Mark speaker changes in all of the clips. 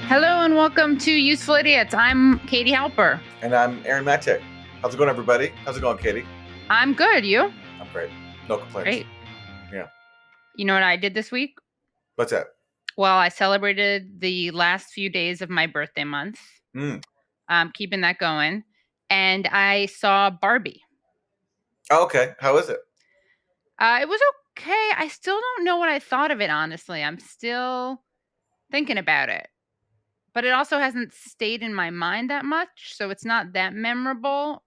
Speaker 1: Hello and welcome to Useful Idiots. I'm Katie Halper.
Speaker 2: And I'm Aaron Matek. How's it going, everybody? How's it going, Katie?
Speaker 1: I'm good. You?
Speaker 2: I'm great. No complaints.
Speaker 1: Great.
Speaker 2: Yeah.
Speaker 1: You know what I did this week?
Speaker 2: What's that?
Speaker 1: Well, I celebrated the last few days of my birthday month. Keeping that going. And I saw Barbie.
Speaker 2: Oh, okay. How is it?
Speaker 1: It was okay. I still don't know what I thought of it, honestly. I'm still thinking about it. But it also hasn't stayed in my mind that much, so it's not that memorable.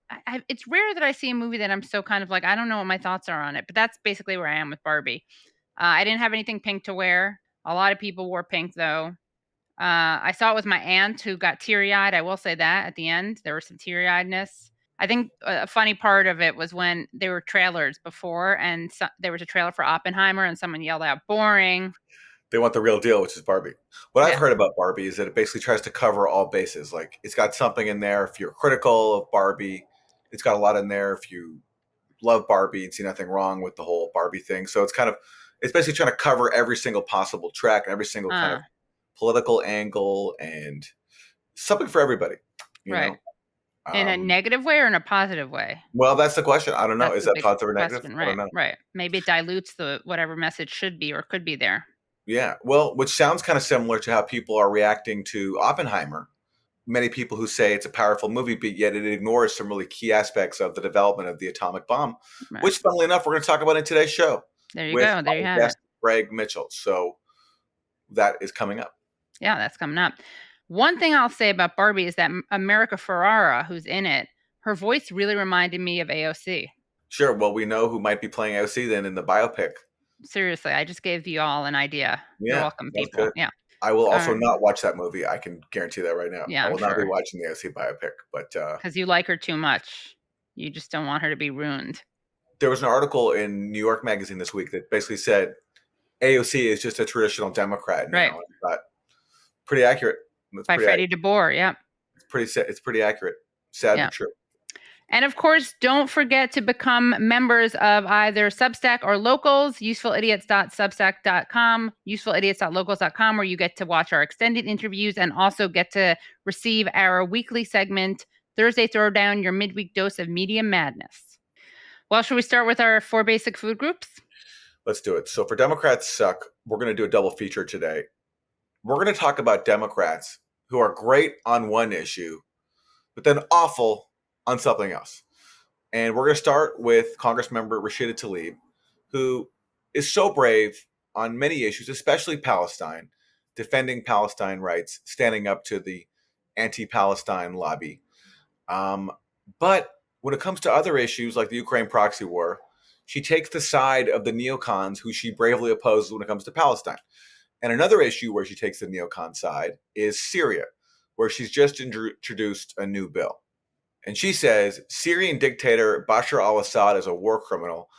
Speaker 1: It's rare that I see a movie that I'm so kind of like, I don't know what my thoughts are on it, but that's basically where I am with Barbie. I didn't have anything pink to wear. A lot of people wore pink, though. I saw it with my aunt who got teary-eyed. I will say that at the end, there was some teary-eyedness. I think a funny part of it was when there were trailers before, and there was a trailer for Oppenheimer, and someone yelled out, boring.
Speaker 2: They want the real deal, which is Barbie. What I've
Speaker 1: Yeah.
Speaker 2: heard about Barbie is that it basically tries to cover all bases. Like, it's got something in there if you're critical of Barbie. It's got a lot in there if you love Barbie and see nothing wrong with the whole Barbie thing. So it's basically trying to cover every single possible track and every single kind of political angle and something for everybody. You
Speaker 1: Right.
Speaker 2: know?
Speaker 1: In a negative way or in a positive way?
Speaker 2: Well, that's the question. I don't know.
Speaker 1: That's
Speaker 2: Is
Speaker 1: the
Speaker 2: that
Speaker 1: big
Speaker 2: positive or negative?
Speaker 1: question,
Speaker 2: I don't
Speaker 1: right,
Speaker 2: know.
Speaker 1: right. Maybe it dilutes the whatever message should be or could be there.
Speaker 2: Yeah. Well, which sounds kind of similar to how people are reacting to Oppenheimer. Many people who say it's a powerful movie, but yet it ignores some really key aspects of the development of the atomic bomb,
Speaker 1: Right.
Speaker 2: which, funnily enough, we're going to talk about in today's show.
Speaker 1: There you go. There you have
Speaker 2: guest,
Speaker 1: it.
Speaker 2: Greg Mitchell. So that is coming up.
Speaker 1: Yeah, that's coming up. One thing I'll say about Barbie is that America Ferrara, who's in it, her voice really reminded me of AOC.
Speaker 2: Sure. Well, we know who might be playing AOC then in the biopic.
Speaker 1: Seriously, I just gave you all an idea.
Speaker 2: Yeah,
Speaker 1: You're welcome,
Speaker 2: that's
Speaker 1: people.
Speaker 2: good.
Speaker 1: Yeah.
Speaker 2: I will also not watch that movie. I can guarantee that right now.
Speaker 1: Yeah,
Speaker 2: I will
Speaker 1: I'm
Speaker 2: not be
Speaker 1: sure.
Speaker 2: watching the AOC biopic. But
Speaker 1: because you like her too much. You just don't want her to be ruined.
Speaker 2: There was an article in New York Magazine this week that basically said AOC is just a traditional Democrat now.
Speaker 1: Right.
Speaker 2: But pretty accurate.
Speaker 1: By Freddie DeBoer, yeah.
Speaker 2: It's pretty accurate. Sad but true.
Speaker 1: And of course, don't forget to become members of either Substack or Locals, usefulidiots.substack.com, usefulidiots.locals.com, where you get to watch our extended interviews and also get to receive our weekly segment, Thursday Throwdown, your midweek dose of media madness. Well, should we start with our 4 basic food groups?
Speaker 2: Let's do it. So for Democrats Suck, we're going to do a double feature today. We're going to talk about Democrats who are great on one issue, but then awful on something else. And we're going to start with Congressmember Rashida Tlaib, who is so brave on many issues, especially Palestine, defending Palestine rights, standing up to the anti-Palestine lobby. But when it comes to other issues like the Ukraine proxy war, she takes the side of the neocons who she bravely opposes when it comes to Palestine. And another issue where she takes the neocon side is Syria, where she's just introduced a new bill. And she says, Syrian dictator Bashar al-Assad is a war criminal.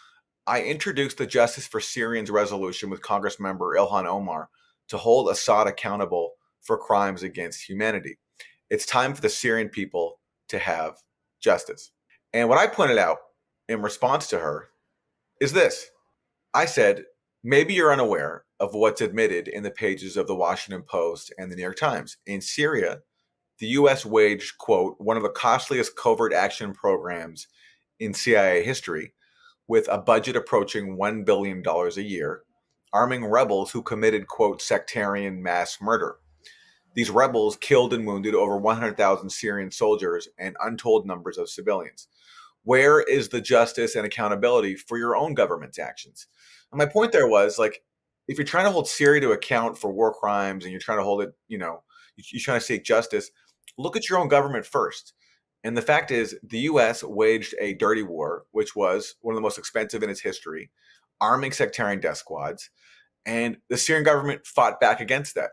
Speaker 2: I introduced the Justice for Syrians resolution with Congressmember Ilhan Omar to hold Assad accountable for crimes against humanity. It's time for the Syrian people to have justice. And what I pointed out in response to her is this. I said, maybe you're unaware of what's admitted in the pages of the Washington Post and the New York Times. In Syria, the U.S. waged, quote, one of the costliest covert action programs in CIA history, with a budget approaching $1 billion a year, arming rebels who committed, quote, sectarian mass murder. These rebels killed and wounded over 100,000 Syrian soldiers and untold numbers of civilians. Where is the justice and accountability for your own government's actions? And my point there was, like, if you're trying to hold Syria to account for war crimes and you're trying to hold it, you're trying to seek justice, look at your own government first. And the fact is, the U.S. waged a dirty war, which was one of the most expensive in its history, arming sectarian death squads. And the Syrian government fought back against that.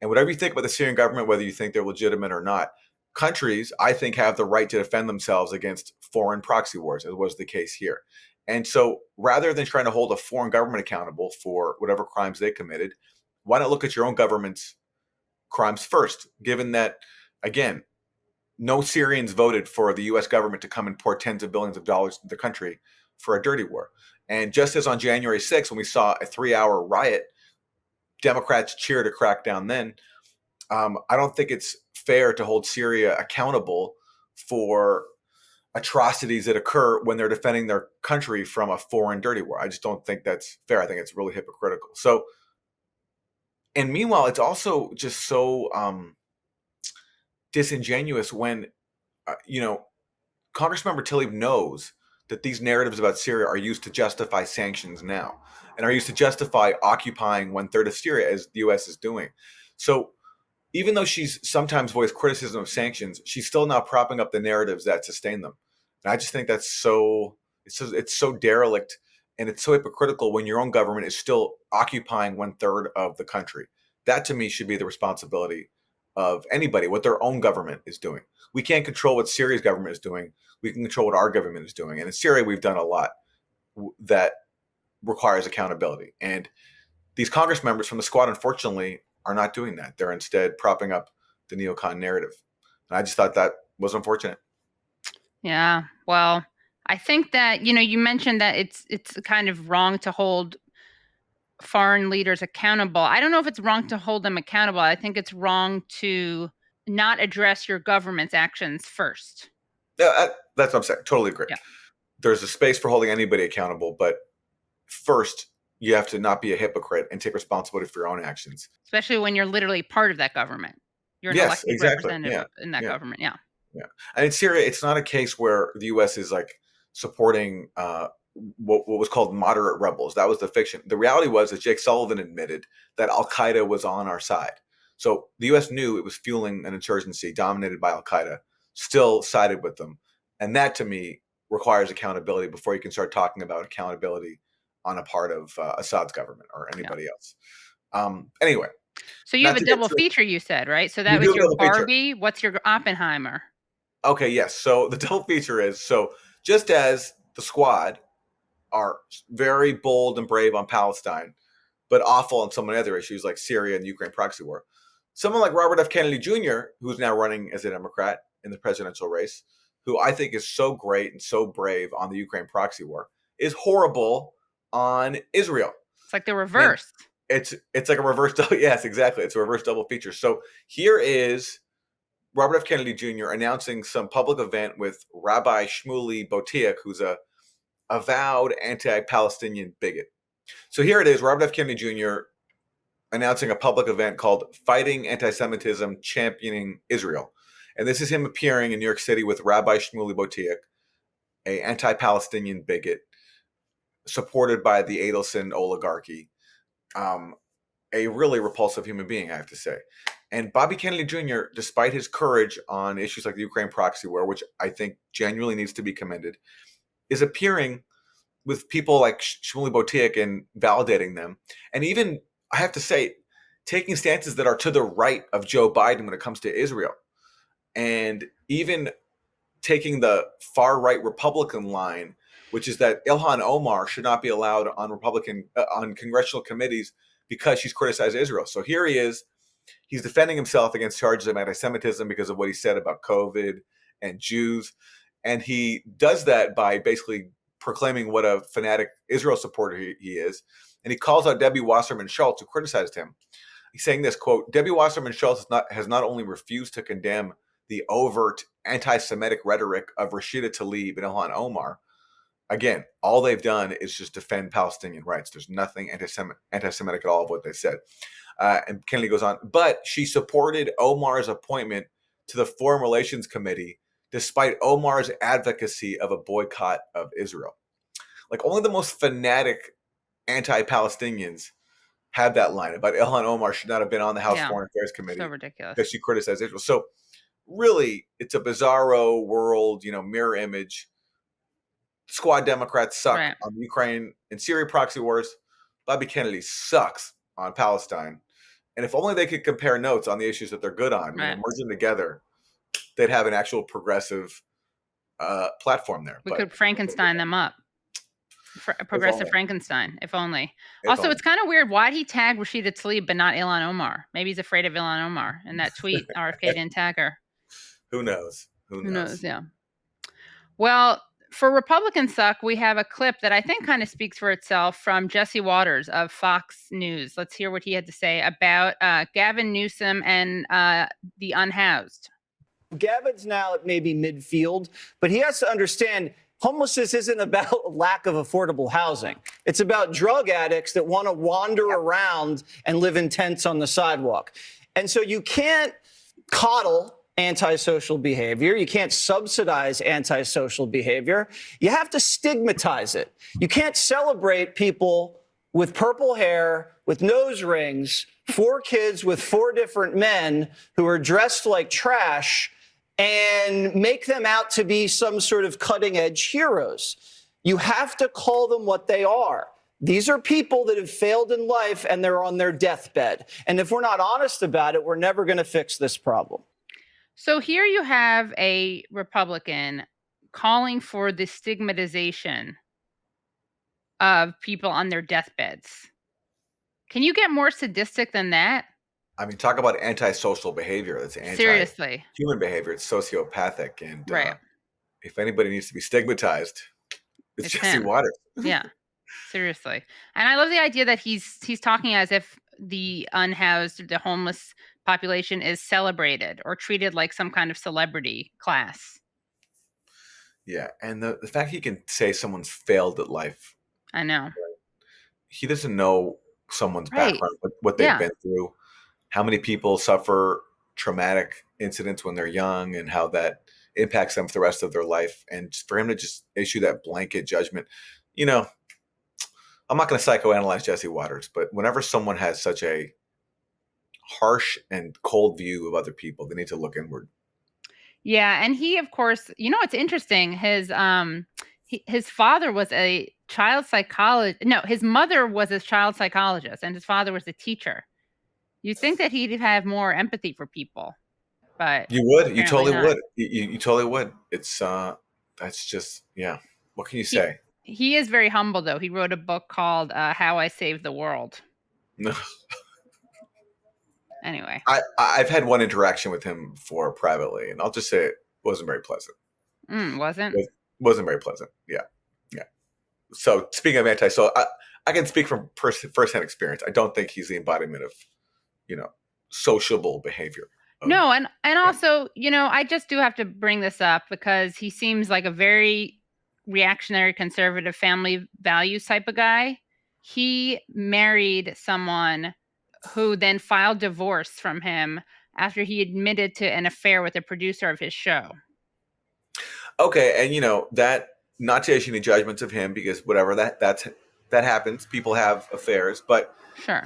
Speaker 2: And whatever you think about the Syrian government, whether you think they're legitimate or not, countries, I think, have the right to defend themselves against foreign proxy wars, as was the case here. And so rather than trying to hold a foreign government accountable for whatever crimes they committed, why not look at your own government's crimes first, given that, again, no Syrians voted for the U.S. government to come and pour tens of billions of dollars into the country for a dirty war. And just as on January 6th, when we saw a 3-hour riot, Democrats cheered a crackdown then. I don't think it's fair to hold Syria accountable for atrocities that occur when they're defending their country from a foreign dirty war. I just don't think that's fair. I think it's really hypocritical. So, and meanwhile, it's also just so disingenuous when, Congressmember Tlaib knows that these narratives about Syria are used to justify sanctions now and are used to justify occupying one third of Syria as the U.S. is doing. So even though she's sometimes voiced criticism of sanctions, she's still now propping up the narratives that sustain them. And I just think that's it's so derelict and it's so hypocritical when your own government is still occupying one third of the country. That to me should be the responsibility of anybody, what their own government is doing. We can't control what Syria's government is doing. We can control what our government is doing. And in Syria, we've done a lot that requires accountability. And these Congress members from the squad, unfortunately, are not doing that. They're instead propping up the neocon narrative. And I just thought that was unfortunate.
Speaker 1: Yeah. Well, I think that, you mentioned that it's kind of wrong to hold foreign leaders accountable. I don't know if it's wrong to hold them accountable. I think it's wrong to not address your government's actions first.
Speaker 2: Yeah, that's what I'm saying. Totally agree.
Speaker 1: Yeah.
Speaker 2: There's a space for holding anybody accountable, but first, you have to not be a hypocrite and take responsibility for your own actions.
Speaker 1: Especially when you're literally part of that government. You're an
Speaker 2: Yes,
Speaker 1: elected
Speaker 2: exactly.
Speaker 1: representative
Speaker 2: Yeah,
Speaker 1: in that
Speaker 2: yeah,
Speaker 1: government. Yeah.
Speaker 2: yeah. And in Syria, it's not a case where the U.S. is like supporting what was called moderate rebels. That was the fiction. The reality was that Jake Sullivan admitted that Al Qaeda was on our side. So the U.S. knew it was fueling an insurgency dominated by Al Qaeda, still sided with them. And that to me requires accountability before you can start talking about accountability on a part of Assad's government or
Speaker 1: Yeah.
Speaker 2: anybody else. Anyway,
Speaker 1: So you have
Speaker 2: not
Speaker 1: a
Speaker 2: to get
Speaker 1: double
Speaker 2: too.
Speaker 1: feature, you said, right? So
Speaker 2: We
Speaker 1: that
Speaker 2: do
Speaker 1: was
Speaker 2: have a
Speaker 1: your
Speaker 2: double feature.
Speaker 1: Barbie. What's your Oppenheimer?
Speaker 2: Okay, yes. So the double feature is just as the squad are very bold and brave on Palestine, but awful on so many other issues like Syria and the Ukraine proxy war. Someone like Robert F. Kennedy Jr., who's now running as a Democrat in the presidential race, who I think is so great and so brave on the Ukraine proxy war, is horrible on Israel.
Speaker 1: It's like the
Speaker 2: And
Speaker 1: reverse.
Speaker 2: it's like a reverse double. Yes, exactly. It's a reverse double feature. So here is Robert F. Kennedy Jr. announcing some public event with Rabbi Shmuley Boteach, who's a avowed anti-Palestinian bigot. So here it is, Robert F. Kennedy Jr. announcing a public event called Fighting Anti-Semitism, Championing Israel. And this is him appearing in New York City with Rabbi Shmuley Boteach, a anti-Palestinian bigot supported by the Adelson oligarchy. A really repulsive human being, I have to say. And Bobby Kennedy Jr., despite his courage on issues like the Ukraine proxy war, which I think genuinely needs to be commended, is appearing with people like Shmuley Boteach and validating them. And even, I have to say, taking stances that are to the right of Joe Biden when it comes to Israel. And even taking the far right Republican line, which is that Ilhan Omar should not be allowed on on congressional committees because she's criticized Israel. So here he is. He's defending himself against charges of anti-Semitism because of what he said about COVID and Jews. And he does that by basically proclaiming what a fanatic Israel supporter he is. And he calls out Debbie Wasserman Schultz, who criticized him. He's saying this, quote, Debbie Wasserman Schultz has not only refused to condemn the overt anti-Semitic rhetoric of Rashida Tlaib and Ilhan Omar. Again, all they've done is just defend Palestinian rights. There's nothing anti-Semitic at all of what they said. And Kennedy goes on, but she supported Omar's appointment to the Foreign Relations Committee despite Omar's advocacy of a boycott of Israel. Like only the most fanatic anti-Palestinians have that line about Ilhan Omar should not have been on the House
Speaker 1: Yeah.
Speaker 2: Foreign Affairs
Speaker 1: So
Speaker 2: Committee
Speaker 1: ridiculous.
Speaker 2: because she criticized Israel. So really, it's a bizarro world, mirror image. Squad Democrats suck
Speaker 1: Right.
Speaker 2: on the Ukraine and Syria proxy wars. Bobby Kennedy sucks on Palestine. And if only they could compare notes on the issues that they're good on,
Speaker 1: Right.
Speaker 2: merge them together, they'd have an actual progressive platform there.
Speaker 1: We
Speaker 2: But
Speaker 1: could Frankenstein them up.
Speaker 2: if
Speaker 1: Progressive
Speaker 2: only,
Speaker 1: Frankenstein, if only.
Speaker 2: if
Speaker 1: Also,
Speaker 2: only.
Speaker 1: it's kind of weird. Why'd he tag Rashida Tlaib but not Ilhan Omar? Maybe he's afraid of Ilhan Omar. In that tweet, RFK didn't tag her.
Speaker 2: Who knows? Who
Speaker 1: Who knows?
Speaker 2: knows?
Speaker 1: Yeah. Well, For Republican suck, we have a clip that I think kind of speaks for itself from Jesse Waters of Fox News. Let's hear what he had to say about Gavin Newsom and the unhoused.
Speaker 3: Gavin's now at maybe midfield, but he has to understand homelessness isn't about lack of affordable housing. It's about drug addicts that want to wander around and live in tents on the sidewalk. And so you can't coddle antisocial behavior. You can't subsidize antisocial behavior. You have to stigmatize it. You can't celebrate people with purple hair, with nose rings, 4 kids with 4 different men who are dressed like trash and make them out to be some sort of cutting edge heroes. You have to call them what they are. These are people that have failed in life and they're on their deathbed. And if we're not honest about it, we're never going to fix this problem.
Speaker 1: So here you have a Republican calling for the stigmatization of people on their deathbeds. Can you get more sadistic than that?
Speaker 2: I mean, talk about antisocial behavior. That's
Speaker 1: Seriously.
Speaker 2: anti-human behavior. It's sociopathic. And
Speaker 1: Right.
Speaker 2: if anybody needs to be stigmatized, it's
Speaker 1: It's
Speaker 2: Jesse
Speaker 1: him.
Speaker 2: Waters.
Speaker 1: Yeah. Seriously. And I love the idea that he's talking as if the unhoused, the homeless population is celebrated or treated like some kind of celebrity class.
Speaker 2: Yeah. And the fact he can say someone's failed at life,
Speaker 1: I know.
Speaker 2: he doesn't know someone's
Speaker 1: Right.
Speaker 2: background, what they've
Speaker 1: Yeah.
Speaker 2: been through, how many people suffer traumatic incidents when they're young and how that impacts them for the rest of their life. And for him to just issue that blanket judgment, you know, I'm not going to psychoanalyze Jesse Waters, but whenever someone has such a harsh and cold view of other people, they need to look inward.
Speaker 1: Yeah, and he, of course, it's interesting. His father was a child psychologist. No, his mother was a child psychologist, and his father was a teacher. You'd think that he'd have more empathy for people, but
Speaker 2: You would, you
Speaker 1: apparently
Speaker 2: totally
Speaker 1: not.
Speaker 2: would, you totally would. It's that's just, yeah. What can you
Speaker 1: He
Speaker 2: say?
Speaker 1: he is very humble, though. He wrote a book called "How I Saved the World." Anyway,
Speaker 2: I've had one interaction with him before privately, and I'll just say it wasn't very pleasant.
Speaker 1: wasn't.
Speaker 2: Wasn't very pleasant. Yeah, yeah. So speaking of so I can speak from firsthand experience. I don't think he's the embodiment of, you know, sociable behavior.
Speaker 1: No, and
Speaker 2: Yeah.
Speaker 1: also, I just do have to bring this up because he seems like a very reactionary, conservative family values type of guy. He married someone who then filed divorce from him after he admitted to an affair with a producer of his show.
Speaker 2: Okay, and that, not to issue any judgments of him, because whatever, that happens. People have affairs, but
Speaker 1: Sure.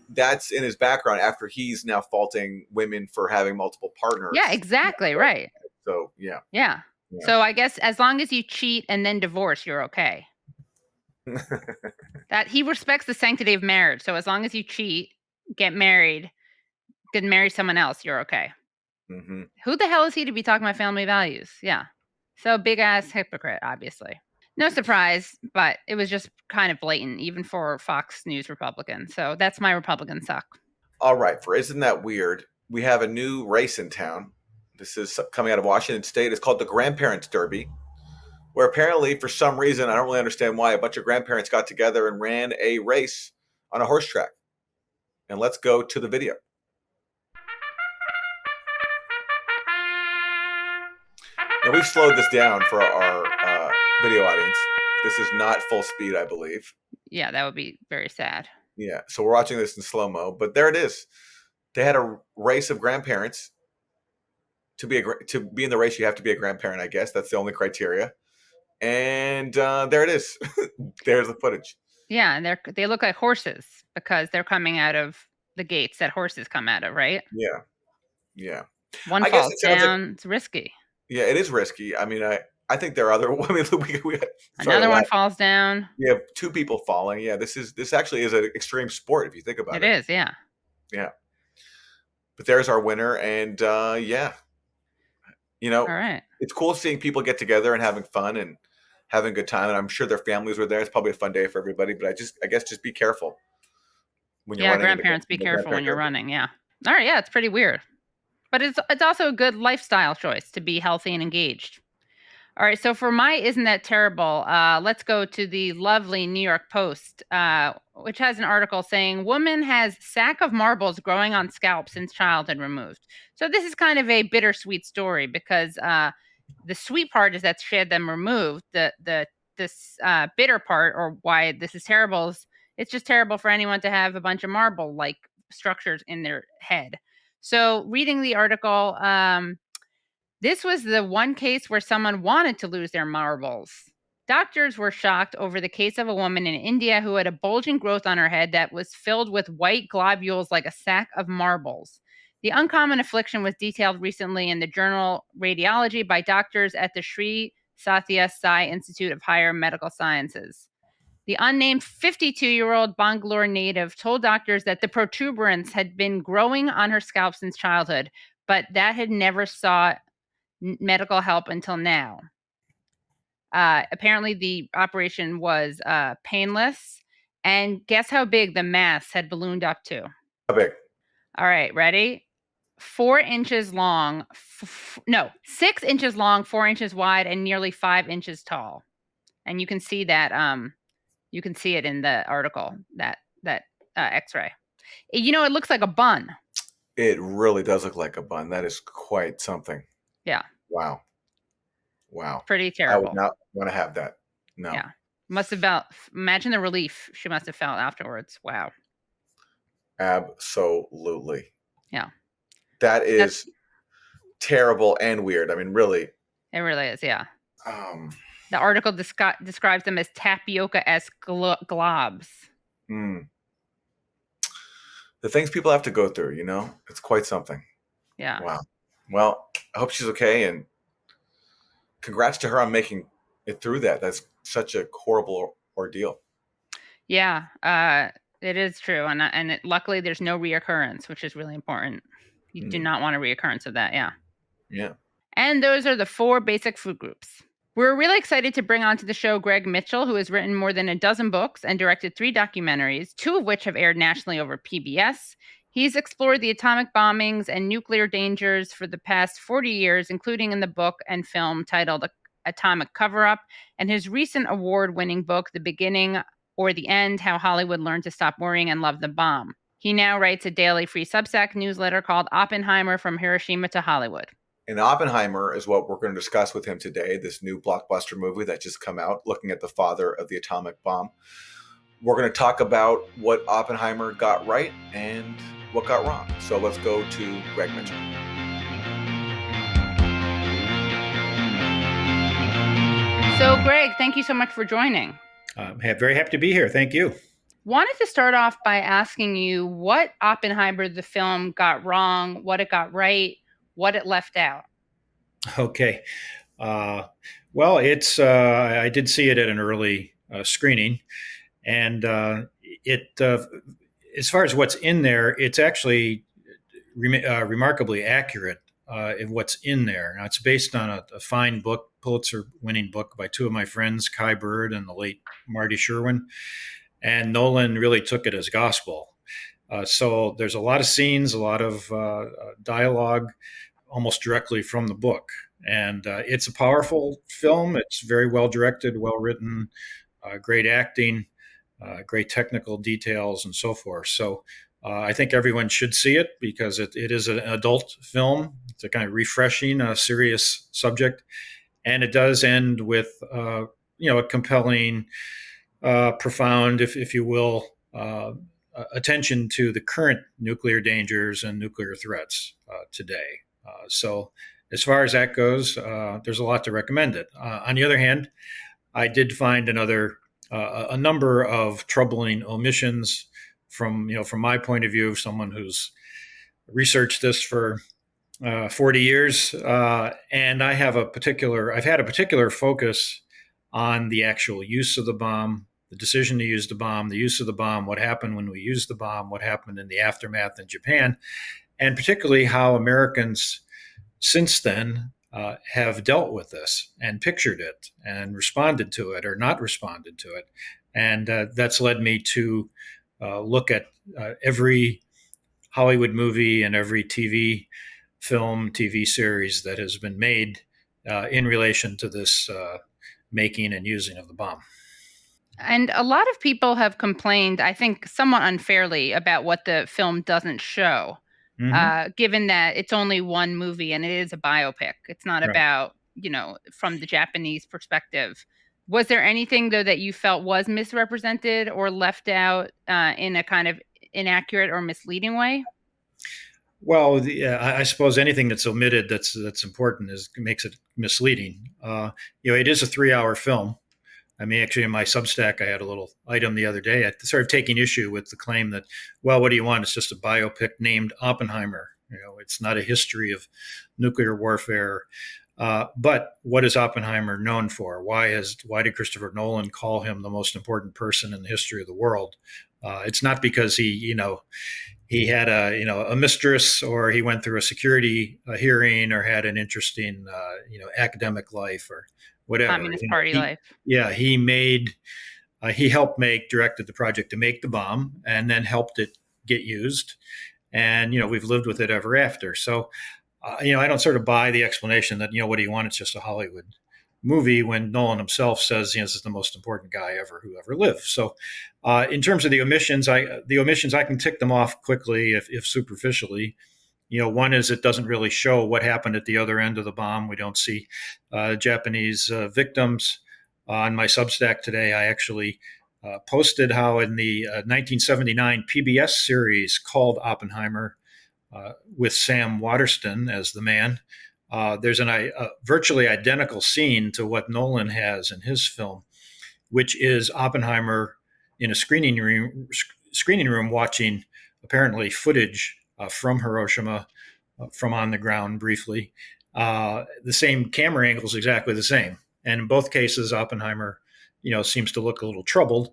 Speaker 2: that's in his background after he's now faulting women for having multiple partners.
Speaker 1: Yeah, exactly. Right.
Speaker 2: So yeah.
Speaker 1: Yeah. So I guess as long as you cheat and then divorce, you're okay. That he respects the sanctity of marriage. So as long as you cheat, get married, then marry someone else, you're okay.
Speaker 2: Mm-hmm.
Speaker 1: Who the hell is he to be talking about family values? Yeah. So big ass hypocrite, obviously. No surprise, but it was just kind of blatant, even for Fox News Republicans. So that's my Republican suck.
Speaker 2: All right, for Isn't That Weird? We have a new race in town. This is coming out of Washington State. It's called the Grandparents Derby, where apparently, for some reason, I don't really understand why, a bunch of grandparents got together and ran a race on a horse track. And let's go to the video. Now, we've slowed this down for our video audience. This is not full speed, I believe.
Speaker 1: Yeah, that would be very sad.
Speaker 2: Yeah, so we're watching this in slow-mo, but there it is. They had a race of grandparents. To be in the race, you have to be a grandparent, I guess. That's the only criteria. And there it is. There's the footage.
Speaker 1: Yeah, and they look like horses because they're coming out of the gates that horses come out of, right?
Speaker 2: Yeah, yeah.
Speaker 1: One
Speaker 2: I guess
Speaker 1: falls
Speaker 2: it sounds like,
Speaker 1: down. It's risky.
Speaker 2: yeah, it is risky. I mean, I think there are other. I mean, sorry to
Speaker 1: Another one
Speaker 2: laugh.
Speaker 1: falls down.
Speaker 2: We have 2 people falling. Yeah, this actually is an extreme sport if you think about
Speaker 1: It
Speaker 2: it.
Speaker 1: is, yeah.
Speaker 2: Yeah. But there's our winner, and yeah,
Speaker 1: All right.
Speaker 2: it's cool seeing people get together and having fun and having a good time. And I'm sure their families were there. It's probably a fun day for everybody. But I guess just be careful when you're
Speaker 1: Yeah,
Speaker 2: running.
Speaker 1: grandparents, be
Speaker 2: in the
Speaker 1: careful when
Speaker 2: grandparent
Speaker 1: you're
Speaker 2: derby.
Speaker 1: running. Yeah. All right. Yeah, it's pretty weird, but it's also a good lifestyle choice to be healthy and engaged. All right, so for my Isn't That Terrible, let's go to the lovely New York Post, which has an article saying, woman has sack of marbles growing on scalp since childhood removed. So this is kind of a bittersweet story because the sweet part is that she had them removed. This bitter part, or why this is terrible, is it's just terrible for anyone to have a bunch of marble-like structures in their head. So reading the article, this was the one case where someone wanted to lose their marbles. Doctors were shocked over the case of a woman in India who had a bulging growth on her head that was filled with white globules like a sack of marbles. The uncommon affliction was detailed recently in the journal Radiology by doctors at the Sri Sathya Sai Institute of Higher Medical Sciences. The unnamed 52-year-old Bangalore native told doctors that the protuberance had been growing on her scalp since childhood, but that had never sought medical help until now. Apparently, the operation was painless. And guess how big the mass had ballooned up to?
Speaker 2: How big?
Speaker 1: All right, ready? 4 inches long. No, 6 inches long, 4 inches wide, and nearly 5 inches tall. And you can see that. You can see it in the article, that X-ray. You know, it looks like a bun.
Speaker 2: It really does look like a bun. That is quite something.
Speaker 1: Yeah.
Speaker 2: Wow. Wow.
Speaker 1: Pretty
Speaker 2: I would
Speaker 1: terrible.
Speaker 2: not want to have that. No.
Speaker 1: Yeah. Must have felt, imagine the relief she must have felt afterwards. Wow.
Speaker 2: Absolutely.
Speaker 1: Yeah.
Speaker 2: That is terrible and weird. I mean, really.
Speaker 1: It really is. Yeah.
Speaker 2: Um,
Speaker 1: The article describes them as tapioca-esque globs.
Speaker 2: the things people have to go through, you know, it's quite something.
Speaker 1: Yeah.
Speaker 2: Wow. Well, I hope she's okay, and congrats to her on making it through that. That's such a horrible ordeal.
Speaker 1: Yeah. It is true. And luckily there's no reoccurrence, which is really important. You do not want a reoccurrence of that. Yeah.
Speaker 2: Yeah.
Speaker 1: And those are the 4 basic food groups. We're really excited to bring onto the show Greg Mitchell, who has written more than a dozen books and directed 3 documentaries, 2 of which have aired nationally over PBS. He's explored the atomic bombings and nuclear dangers for the past 40 years, including in the book and film titled Atomic Cover-Up, and his recent award-winning book, The Beginning or the End, How Hollywood Learned to Stop Worrying and Love the Bomb. He now writes a daily free Substack newsletter called Oppenheimer From Hiroshima to Hollywood.
Speaker 2: And Oppenheimer is what we're going to discuss with him today, this new blockbuster movie that just come out, looking at the father of the atomic bomb. We're going to talk about what Oppenheimer got right and what got wrong. So let's go to Greg Mitchell.
Speaker 1: So, Greg, thank you so much for joining.
Speaker 4: I'm very happy to be here. Thank you.
Speaker 1: Wanted to start off by asking you what Oppenheimer, the film, got wrong, what it got right, what it left out.
Speaker 4: Okay. Well, it's I did see it at an early screening, and as far as what's in there, it's actually remarkably accurate in what's in there. Now, it's based on a fine book, Pulitzer-winning book by 2 of my friends, Kai Bird and the late Marty Sherwin, and Nolan really took it as gospel. So there's a lot of scenes, a lot of dialogue, almost directly from the book. And it's a powerful film. It's very well directed, well written, great acting, great technical details, and so forth. So I think everyone should see it because it is an adult film. It's a kind of refreshing, serious subject. And it does end with, a compelling, profound, if you will, attention to the current nuclear dangers and nuclear threats today. So as far as that goes, there's a lot to recommend it. On the other hand, I did find a number of troubling omissions from my point of view, someone who's researched this for 40 years. And I've had a particular focus on the actual use of the bomb, the decision to use the bomb, the use of the bomb, what happened when we used the bomb, what happened in the aftermath in Japan, and particularly how Americans since then have dealt with this and pictured it and responded to it or not responded to it. And that's led me to look at every Hollywood movie and every TV series that has been made in relation to this making and using of the bomb.
Speaker 1: And a lot of people have complained, I think somewhat unfairly, about what the film doesn't show,
Speaker 4: Mm-hmm.
Speaker 1: given that it's only one movie and it is a biopic. It's not
Speaker 4: Right.
Speaker 1: about, from the Japanese perspective. Was there anything, though, that you felt was misrepresented or left out in a kind of inaccurate or misleading way?
Speaker 4: Well, I suppose anything that's omitted that's important makes it misleading. It is a 3-hour film. I mean, actually, in my Substack, I had a little item the other day. I started taking issue with the claim that, well, what do you want? It's just a biopic named Oppenheimer. It's not a history of nuclear warfare. But what is Oppenheimer known for? Why did Christopher Nolan call him the most important person in the history of the world? It's not because he had a mistress, or he went through a security hearing, or had an interesting academic life, or whatever.
Speaker 1: Communist Party
Speaker 4: He
Speaker 1: life.
Speaker 4: yeah he helped directed the project to make the bomb, and then helped it get used, and we've lived with it ever after. So I don't sort of buy the explanation that what do you want? It's just a Hollywood movie, when Nolan himself says this is the most important guy who ever lived. So, in terms of the omissions, I can tick them off quickly if superficially. One is it doesn't really show what happened at the other end of the bomb. We don't see Japanese victims. On my Substack today, I actually posted how in the 1979 PBS series called Oppenheimer, with Sam Waterston as the man, there's a virtually identical scene to what Nolan has in his film, which is Oppenheimer in a screening room watching apparently footage from Hiroshima, from on the ground briefly. The same camera angle is exactly the same, and in both cases, Oppenheimer, seems to look a little troubled.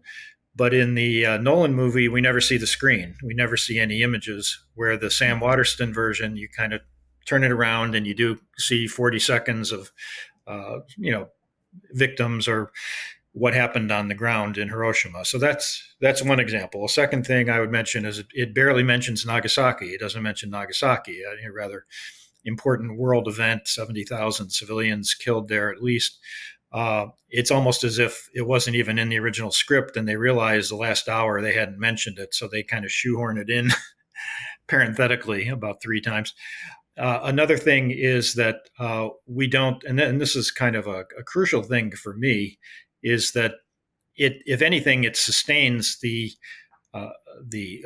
Speaker 4: But in the Nolan movie, we never see the screen. We never see any images. Where the Sam Waterston version, you kind of turn it around and you do see 40 seconds of, victims, or what happened on the ground in Hiroshima. So that's one example. A second thing I would mention is it barely mentions Nagasaki. It doesn't mention Nagasaki, a rather important world event, 70,000 civilians killed there at least. It's almost as if it wasn't even in the original script, and they realized the last hour they hadn't mentioned it, so they kind of shoehorn it in parenthetically about 3 times. Another thing is that we don't, and this is kind of a crucial thing for me, is that if anything, it sustains the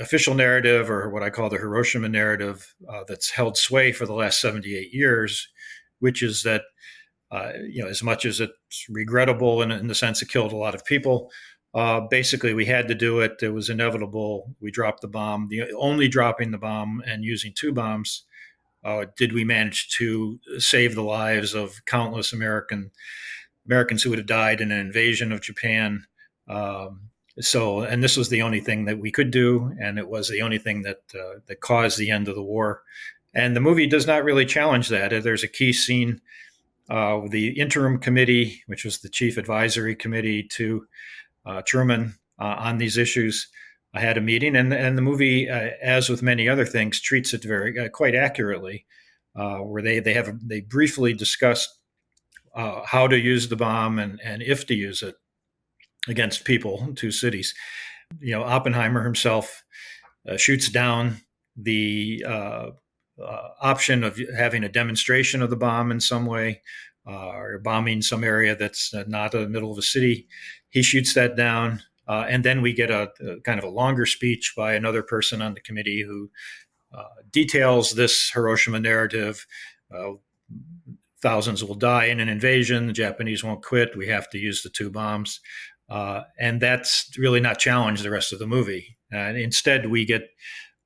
Speaker 4: official narrative, or what I call the Hiroshima narrative, that's held sway for the last 78 years, which is that as much as it's regrettable in the sense it killed a lot of people, basically we had to do it. It was inevitable. We dropped the bomb. Only dropping the bomb and using 2 bombs did we manage to save the lives of countless Americans who would have died in an invasion of Japan. And this was the only thing that we could do, and it was the only thing that caused the end of the war. And the movie does not really challenge that. There's a key scene. The interim committee, which was the chief advisory committee to Truman on these issues, had a meeting, and the movie, as with many other things, treats it quite accurately, where they briefly discussed how to use the bomb, and if to use it against people in 2 cities. Oppenheimer himself shoots down the option of having a demonstration of the bomb in some way, or bombing some area that's not in the middle of a city. He shoots that down. And then we get a kind of a longer speech by another person on the committee who details this Hiroshima narrative. Thousands will die in an invasion. The Japanese won't quit. We have to use the 2 bombs. And that's really not challenged the rest of the movie. Instead, we get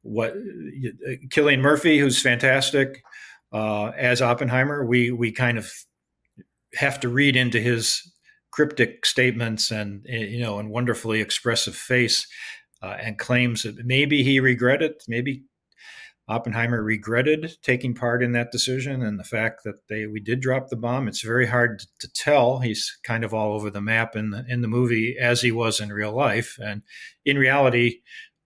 Speaker 4: Cillian Murphy, who's fantastic as Oppenheimer. We kind of have to read into his cryptic statements and wonderfully expressive face, and claims that maybe Oppenheimer regretted taking part in that decision, and the fact that we did drop the bomb. It's very hard to tell. He's kind of all over the map in the movie, as he was in real life, and in reality,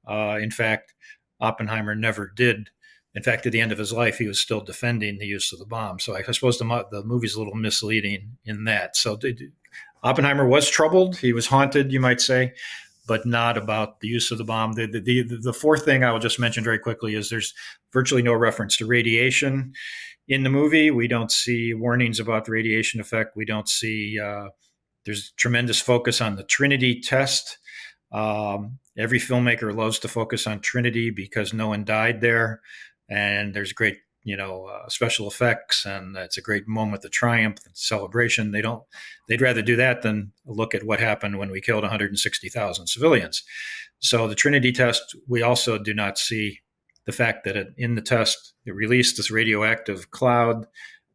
Speaker 4: in fact, Oppenheimer never did In fact, at the end of his life, he was still defending the use of the bomb. So I suppose the movie's a little misleading in that. So Oppenheimer was troubled. He was haunted, you might say, but not about the use of the bomb. The fourth thing I will just mention very quickly is there's virtually no reference to radiation in the movie. We don't see warnings about the radiation effect. We don't see, there's tremendous focus on the Trinity test. Every filmmaker loves to focus on Trinity because no one died there. And there's great, special effects, and it's a great moment of triumph and celebration. They'd rather do that than look at what happened when we killed 160,000 civilians. So the Trinity test, we also do not see the fact that in the test, it released this radioactive cloud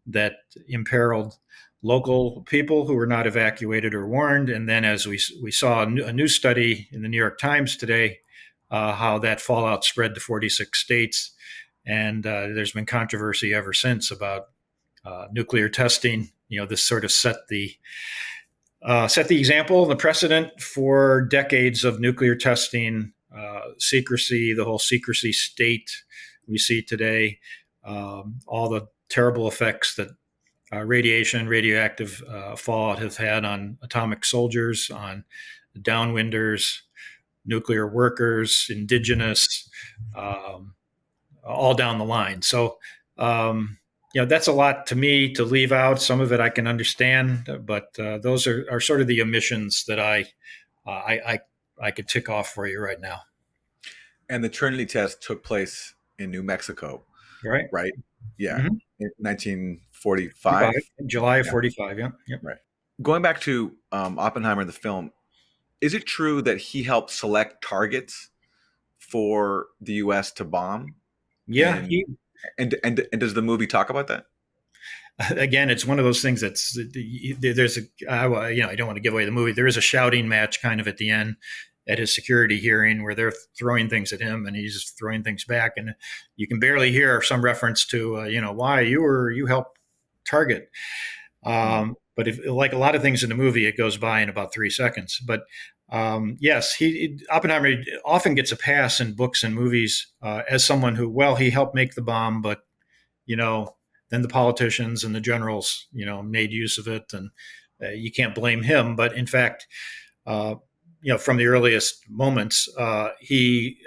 Speaker 4: that imperiled local people who were not evacuated or warned. And then as we saw a new study in the New York Times today, how that fallout spread to 46 states. And there's been controversy ever since about nuclear testing. This sort of set the example, the precedent for decades of nuclear testing, secrecy, the whole secrecy state we see today, all the terrible effects that radiation, radioactive fallout has had on atomic soldiers, on downwinders, nuclear workers, indigenous, all down the line. So, that's a lot to me to leave out. Some of it I can understand, but those are sort of the omissions that I could tick off for you right now.
Speaker 2: And the Trinity test took place in New Mexico,
Speaker 4: right?
Speaker 2: Right? Yeah, mm-hmm. In 1945,
Speaker 4: July of 45. Yeah, yep.
Speaker 2: Right. Going back to Oppenheimer in the film, is it true that he helped select targets for the U.S. to bomb?
Speaker 4: Yeah,
Speaker 2: and does the movie talk about that?
Speaker 4: Again, it's one of those things that's there's I don't want to give away the movie. There is a shouting match kind of at the end at his security hearing where they're throwing things at him and he's throwing things back, and you can barely hear some reference to why you helped target. But if, like a lot of things in the movie, it goes by in about 3 seconds. But yes, Oppenheimer often gets a pass in books and movies as someone who, he helped make the bomb, but then the politicians and the generals, made use of it, and you can't blame him. But in fact, from the earliest moments, he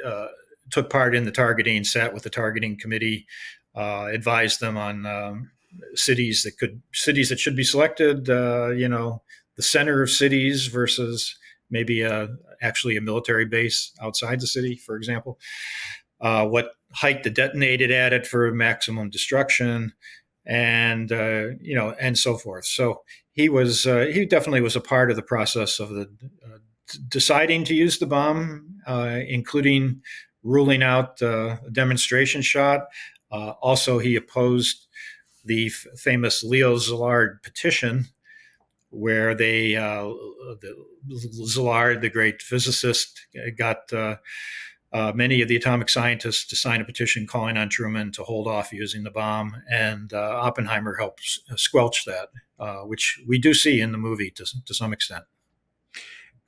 Speaker 4: took part in the targeting, sat with the targeting committee, advised them on cities that should be selected. The center of cities versus maybe actually a military base outside the city, for example. What height to detonate it at it for maximum destruction, and and so forth. So he definitely was a part of the process of the deciding to use the bomb, including ruling out a demonstration shot. Also, he opposed the famous Leo Szilard petition, where Szilard, the great physicist, got many of the atomic scientists to sign a petition calling on Truman to hold off using the bomb, and Oppenheimer helped squelch that, which we do see in the movie to some extent.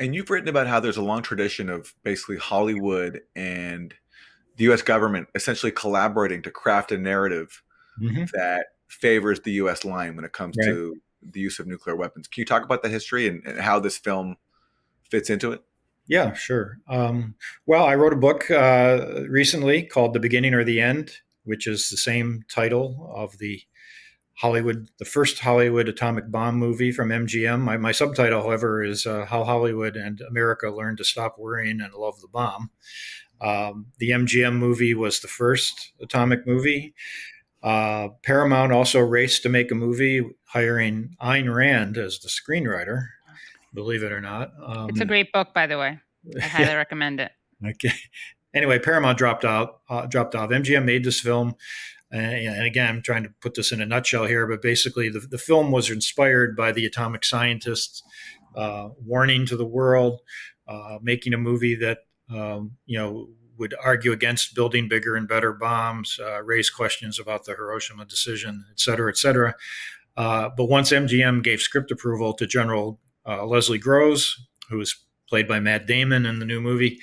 Speaker 2: And you've written about how there's a long tradition of basically Hollywood and the U.S. government essentially collaborating to craft a narrative that favors the U.S. line when it comes to the use of nuclear weapons. Can you talk about the history and how this film fits into it?
Speaker 4: Yeah, sure. I wrote a book recently called The Beginning or the End, which is the same title of the first Hollywood atomic bomb movie from MGM. My subtitle, however, is How Hollywood and America Learned to Stop Worrying and Love the Bomb. The MGM movie was the first atomic movie. Paramount also raced to make a movie, hiring Ayn Rand as the screenwriter, believe it or not.
Speaker 1: It's a great book, by the way. I highly recommend it.
Speaker 4: Okay. Anyway, Paramount dropped off. MGM made this film. And again, I'm trying to put this in a nutshell here, but basically the film was inspired by the atomic scientists warning to the world, making a movie that, would argue against building bigger and better bombs, raise questions about the Hiroshima decision, et cetera, et cetera. But once MGM gave script approval to General Leslie Groves, who was played by Matt Damon in the new movie,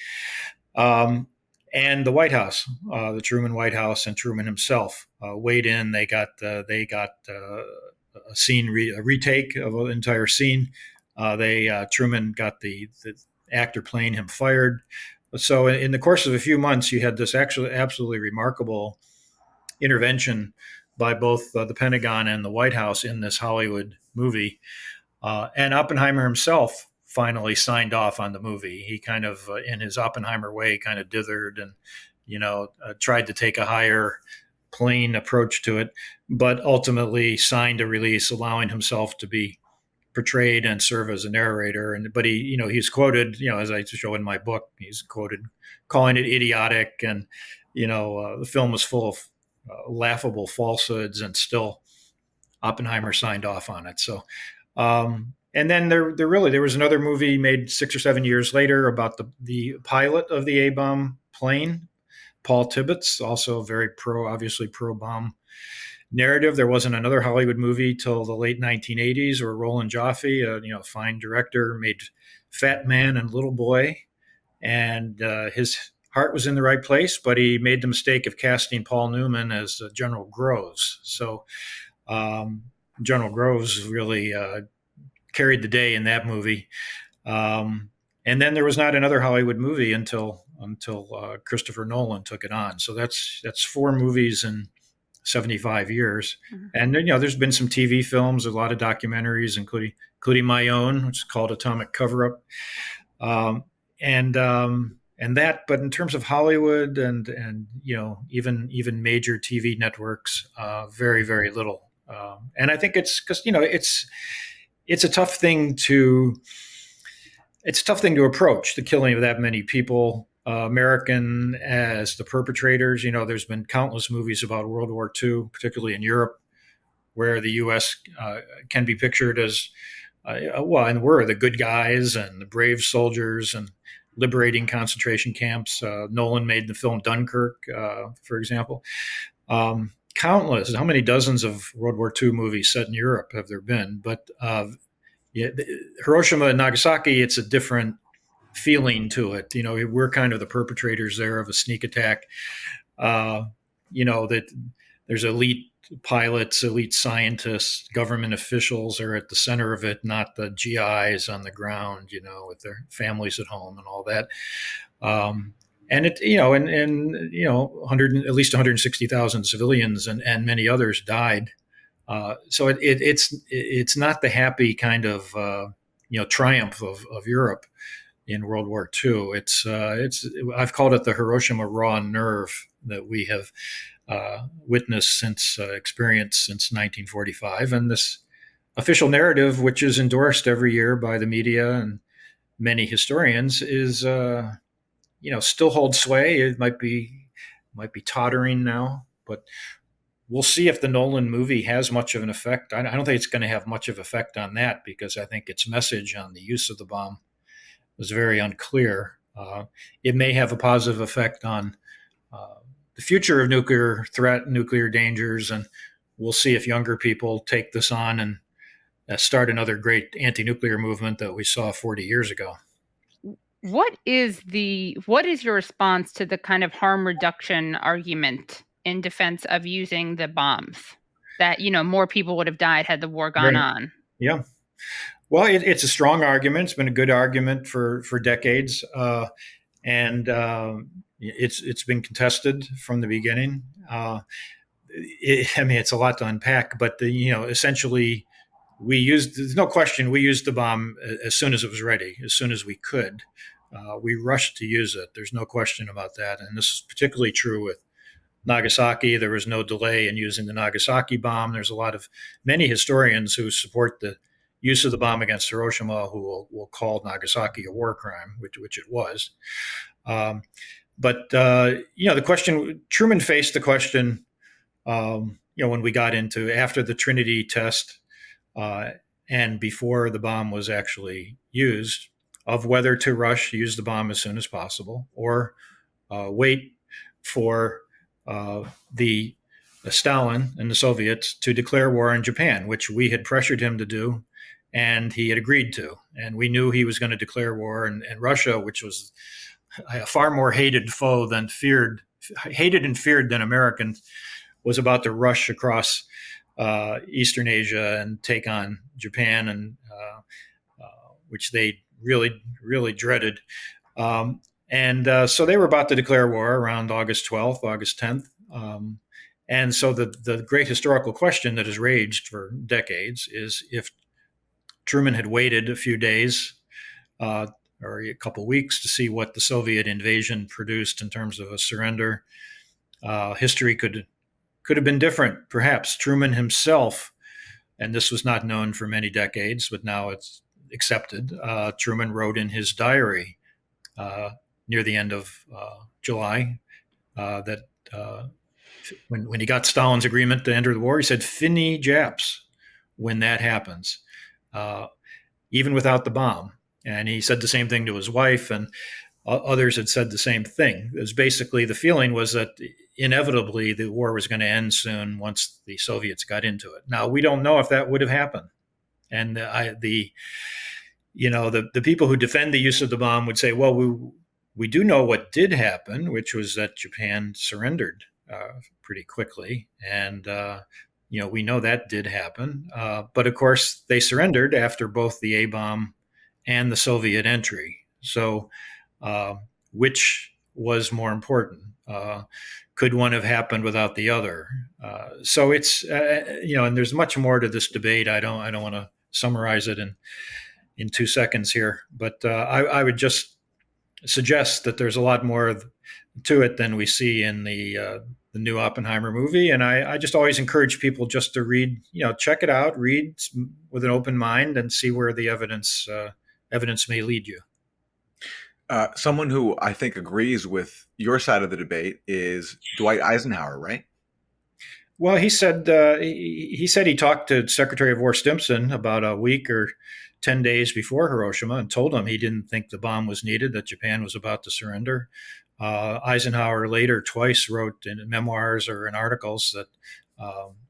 Speaker 4: and the White House, the Truman White House, and Truman himself weighed in. They got a scene a retake of an entire scene. Truman got the actor playing him fired. So in the course of a few months, you had this actually absolutely remarkable intervention by both the Pentagon and the White House in this Hollywood movie. And Oppenheimer himself finally signed off on the movie. He kind of, in his Oppenheimer way, kind of dithered and, tried to take a higher plane approach to it, but ultimately signed a release allowing himself to be portrayed and serve as a narrator. But he's quoted, as I show in my book, he's quoted calling it idiotic, and the film was full of laughable falsehoods, and still Oppenheimer signed off on it. So, and then there was another movie made 6 or 7 years later about the pilot of the A-bomb plane, Paul Tibbets, also very obviously pro-bomb narrative. There wasn't another Hollywood movie till the late 1980s where Roland Joffe, a fine director, made Fat Man and Little Boy, and his heart was in the right place, but he made the mistake of casting Paul Newman as General Groves. So General Groves really carried the day in that movie. And then there was not another Hollywood movie until Christopher Nolan took it on. So that's 4 movies in 75 years. Mm-hmm. And there's been some TV films, a lot of documentaries, including my own, which is called Atomic Cover-Up. But in terms of Hollywood and even major TV networks, very, very little. And I think it's because it's a tough thing to approach, the killing of that many people, American as the perpetrators. There's been countless movies about World War II, particularly in Europe, where the U.S. Can be pictured as, and we're the good guys and the brave soldiers and liberating concentration camps. Nolan made the film Dunkirk, for example. Countless, how many dozens of World War II movies set in Europe have there been? But Hiroshima and Nagasaki, it's a different feeling to it. We're kind of the perpetrators there of a sneak attack. That there's elite pilots, elite scientists, government officials are at the center of it, not the GIs on the ground, with their families at home and all that. And it, at least 160,000 civilians and many others died. So it's not the happy kind of triumph of Europe in World War II. I've called it the Hiroshima raw nerve that we have witnessed experienced since 1945, and this official narrative, which is endorsed every year by the media and many historians, is still holds sway. It might be tottering now, but we'll see if the Nolan movie has much of an effect. I don't think it's going to have much of an effect on that, because I think its message on the use of the bomb was very unclear. It may have a positive effect on the future of nuclear threat, nuclear dangers, and we'll see if younger people take this on and start another great anti-nuclear movement that we saw 40 years ago.
Speaker 1: What is your response to the kind of harm reduction argument in defense of using the bombs, that more people would have died had the war gone on?
Speaker 4: Yeah. Well, it's a strong argument. It's been a good argument for decades, and it's been contested from the beginning. It's a lot to unpack, but essentially, there's no question we used the bomb as soon as it was ready, as soon as we could. We rushed to use it. There's no question about that, and this is particularly true with Nagasaki. There was no delay in using the Nagasaki bomb. There's many historians who support the use of the bomb against Hiroshima, who will call Nagasaki a war crime, which it was. But the question, Truman faced the question, when we got into after the Trinity test and before the bomb was actually used, of whether to use the bomb as soon as possible or wait for the Stalin and the Soviets to declare war on Japan, which we had pressured him to do, and he had agreed to. And we knew he was going to declare war, and Russia, which was a far more hated and feared than Americans, was about to rush across Eastern Asia and take on Japan, and which they really, really dreaded. So they were about to declare war around August 12th, August 10th. And so the great historical question that has raged for decades is if Truman had waited a few days or a couple of weeks to see what the Soviet invasion produced in terms of a surrender, history could have been different. Perhaps Truman himself, and this was not known for many decades, but now it's accepted. Truman wrote in his diary near the end of July that when he got Stalin's agreement to enter the war, he said, "Fini Japs," when that happens, even without the bomb. And he said the same thing to his wife, and others had said the same thing. It was basically, the feeling was that inevitably the war was going to end soon once the Soviets got into it. Now, we don't know if that would have happened. And the people who defend the use of the bomb would say, well, we do know what did happen, which was that Japan surrendered pretty quickly. And, we know that did happen. But of course, they surrendered after both the A-bomb and the Soviet entry. So which was more important? Could one have happened without the other? So it's, and there's much more to this debate. I don't want to summarize it in 2 seconds here, but I would just suggest that there's a lot more to it than we see in the new Oppenheimer movie. And I just always encourage people just to read, check it out, read with an open mind, and see where the evidence may lead you.
Speaker 2: Someone who I think agrees with your side of the debate is Dwight Eisenhower, right?
Speaker 4: Well, he said he talked to Secretary of War Stimson about a week or 10 days before Hiroshima and told him he didn't think the bomb was needed, that Japan was about to surrender. Eisenhower later twice wrote in memoirs or in articles that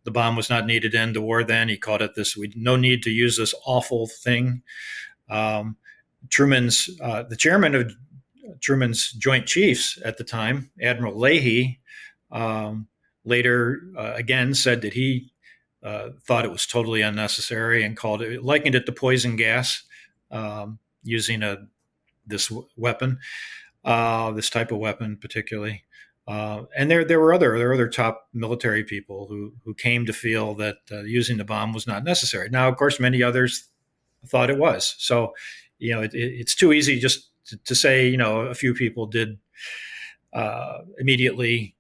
Speaker 4: the bomb was not needed to end the war then. He called it no need to use this awful thing. The chairman of Truman's Joint Chiefs at the time, Admiral Leahy, later again said that he thought it was totally unnecessary and likened it to poison gas, using this weapon, this type of weapon particularly. And there were other top military people who came to feel that using the bomb was not necessary. Now, of course, many others thought it was. So, it's too easy just to say, a few people did immediately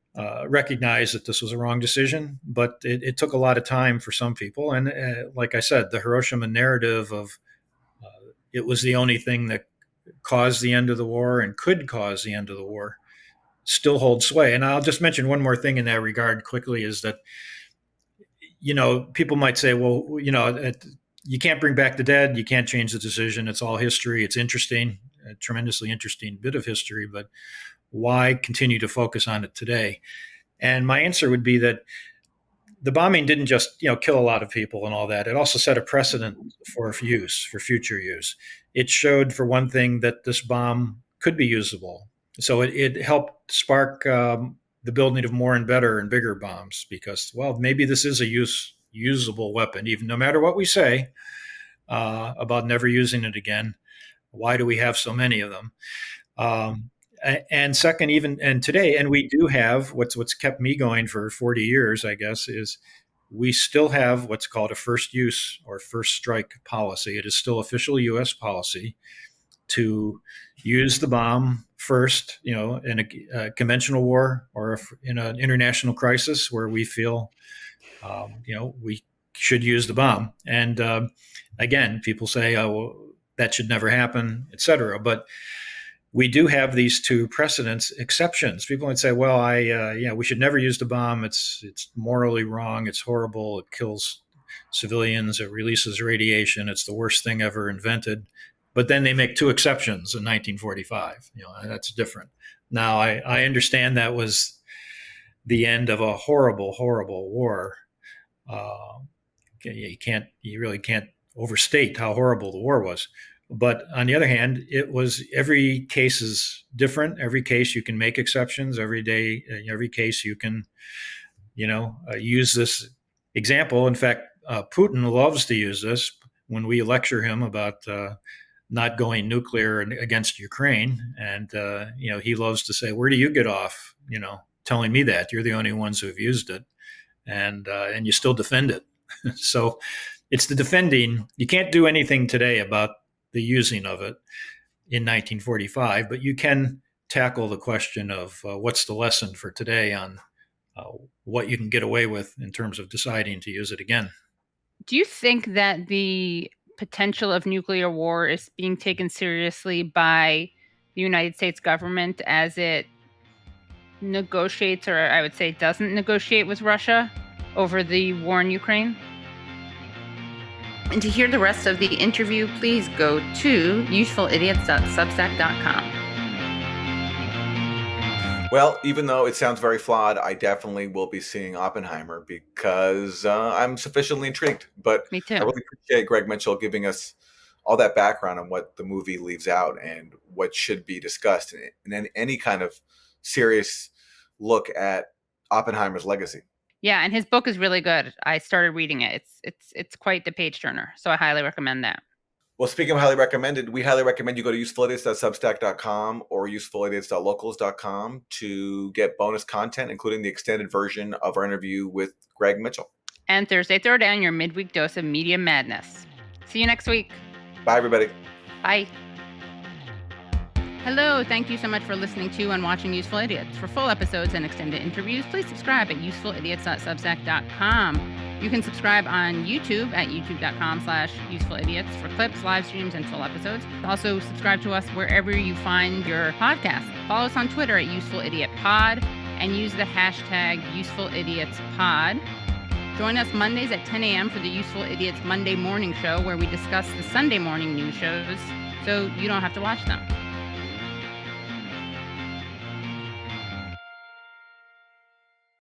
Speaker 4: recognize that this was a wrong decision, but it took a lot of time for some people. And like I said, the Hiroshima narrative of it was the only thing that caused the end of the war and could cause the end of the war still holds sway. And I'll just mention one more thing in that regard quickly, is that, people might say, well, you can't bring back the dead. You can't change the decision. It's all history. It's interesting, a tremendously interesting bit of history, but why continue to focus on it today? And my answer would be that the bombing didn't just, kill a lot of people and all that. It also set a precedent for future use. It showed, for one thing, that this bomb could be usable. So it helped spark the building of more and better and bigger bombs, because, well, maybe this is a usable weapon, even no matter what we say about never using it again. Why do we have so many of them? And second, and today, and we do have what's kept me going for 40 years, I guess, is we still have what's called a first use or first strike policy. It is still official U.S. policy to use the bomb first, in a conventional war or in an international crisis where we feel, we should use the bomb. And again, people say, oh, well, that should never happen, et cetera. But we do have these two precedents exceptions. People might say, well, we should never use the bomb. It's morally wrong. It's horrible. It kills civilians. It releases radiation. It's the worst thing ever invented. But then they make two exceptions in 1945. That's different. Now, I understand that was the end of a horrible, horrible war. You really can't overstate how horrible the war was. But on the other hand, it was every case is different. Every case you can make exceptions. Every day, every case you can, use this example. In fact, Putin loves to use this when we lecture him about not going nuclear against Ukraine, and he loves to say, "Where do you get off? Telling me that you're the only ones who have used it, and you still defend it." So it's the defending. You can't do anything today about the using of it in 1945, but you can tackle the question of what's the lesson for today on what you can get away with in terms of deciding to use it again.
Speaker 1: Do you think that the potential of nuclear war is being taken seriously by the United States government as it negotiates, or I would say doesn't negotiate, with Russia over the war in Ukraine? And to hear the rest of the interview, please go to usefulidiots.substack.com.
Speaker 2: Well, even though it sounds very flawed, I definitely will be seeing Oppenheimer because I'm sufficiently intrigued. But
Speaker 1: Me too.
Speaker 2: I really appreciate Greg Mitchell giving us all that background on what the movie leaves out and what should be discussed, and then any kind of serious look at Oppenheimer's legacy.
Speaker 1: Yeah, and his book is really good. I started reading it. It's quite the page turner. So I highly recommend that.
Speaker 2: Well, speaking of highly recommended, we highly recommend you go to usefulidiots.substack.com or usefulidiots.locals.com to get bonus content, including the extended version of our interview with Greg Mitchell.
Speaker 1: And Thursday, throw down your midweek dose of media madness. See you next week.
Speaker 2: Bye, everybody.
Speaker 1: Bye. Hello, thank you so much for listening to and watching Useful Idiots. For full episodes and extended interviews, please subscribe at usefulidiots.substack.com. You can subscribe on YouTube at youtube.com/usefulidiots for clips, live streams, and full episodes. Also, subscribe to us wherever you find your podcast. Follow us on Twitter at UsefulIdiotPod and use the hashtag UsefulIdiotsPod. Join us Mondays at 10 a.m. for the Useful Idiots Monday Morning Show, where we discuss the Sunday morning news shows so you don't have to watch them.